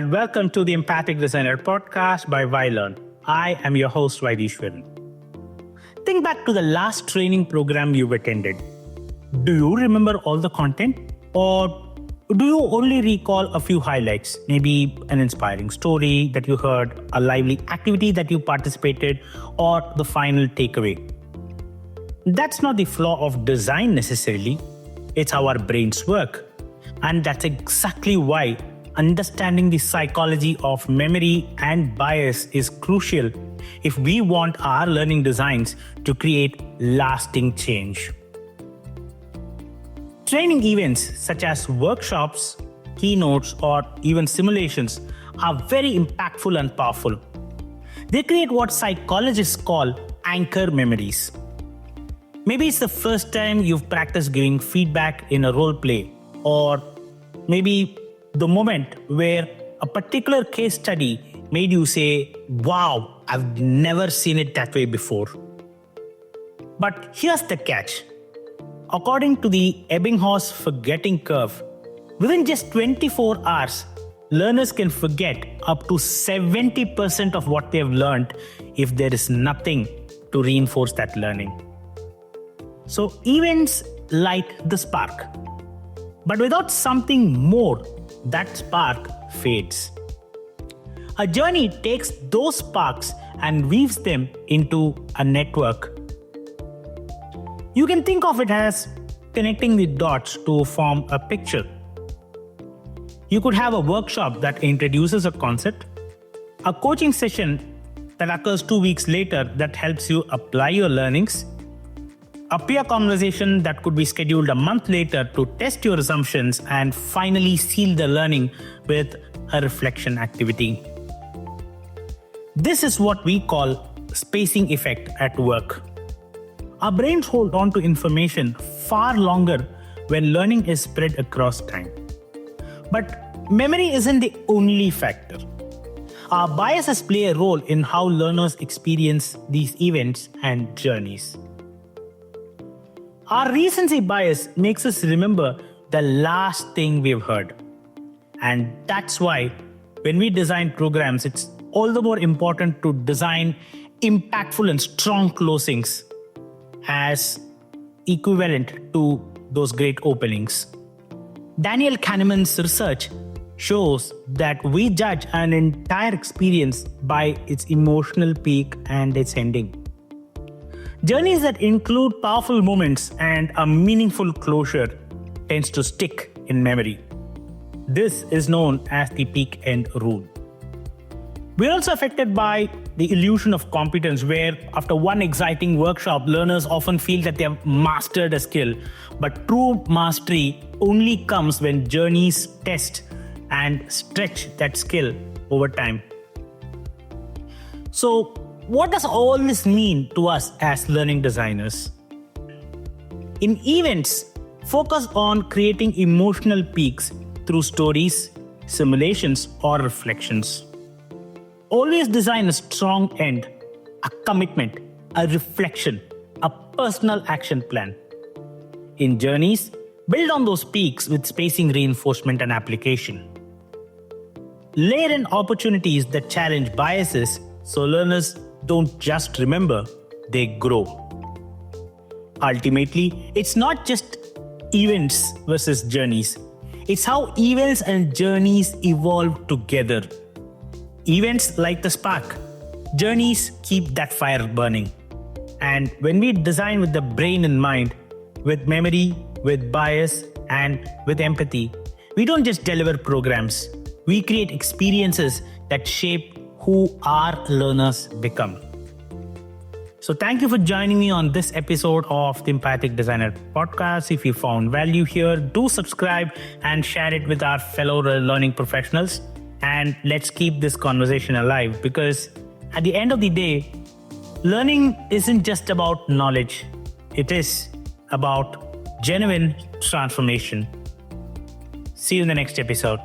and welcome to the Empathic Designer podcast by Vylearn. I am your host, Vaidishwaran. Think back to the last training program you've attended. Do you remember all the content? Or do you only recall a few highlights? Maybe an inspiring story that you heard, a lively activity that you participated, or the final takeaway. That's not the flaw of design necessarily. It's how our brains work. And that's exactly why understanding the psychology of memory and bias is crucial if we want our learning designs to create lasting change. Training events such as workshops, keynotes, or even simulations are very impactful and powerful. They create what psychologists call anchor memories. Maybe it's the first time you've practiced giving feedback in a role play, or maybe the moment where a particular case study made you say, "Wow, I've never seen it that way before." But here's the catch. According to the Ebbinghaus forgetting curve, within just 24 hours, learners can forget up to 70% of what they've learned if there is nothing to reinforce that learning. So events light the spark. But without something more, that spark fades. A journey takes those sparks and weaves them into a network. You can think of it as connecting the dots to form a picture. You could have a workshop that introduces a concept, a coaching session that occurs 2 weeks later that helps you apply your learnings, a peer conversation that could be scheduled a month later to test your assumptions, and finally seal the learning with a reflection activity. This is what we call spacing effect at work. Our brains hold on to information far longer when learning is spread across time. But memory isn't the only factor. Our biases play a role in how learners experience these events and journeys. Our recency bias makes us remember the last thing we've heard. And that's why when we design programs, it's all the more important to design impactful and strong closings as equivalent to those great openings. Daniel Kahneman's research shows that we judge an entire experience by its emotional peak and its ending. Journeys that include powerful moments and a meaningful closure tends to stick in memory. This is known as the peak end rule. We're also affected by the illusion of competence, where after one exciting workshop, learners often feel that they have mastered a skill. But true mastery only comes when journeys test and stretch that skill over time. So, what does all this mean to us as learning designers? In events, focus on creating emotional peaks through stories, simulations, or reflections. Always design a strong end, a commitment, a reflection, a personal action plan. In journeys, build on those peaks with spacing, reinforcement, and application. Layer in opportunities that challenge biases so learners don't just remember, they grow. Ultimately, it's not just events versus journeys. It's how events and journeys evolve together. Events light the spark. Journeys keep that fire burning. And when we design with the brain in mind, with memory, with bias, and with empathy, we don't just deliver programs. We create experiences that shape who our learners become. So thank you for joining me on this episode of the Empathic Designer podcast. If you found value here, do subscribe and share it with our fellow learning professionals. And let's keep this conversation alive, because at the end of the day, learning isn't just about knowledge. It is about genuine transformation. See you in the next episode.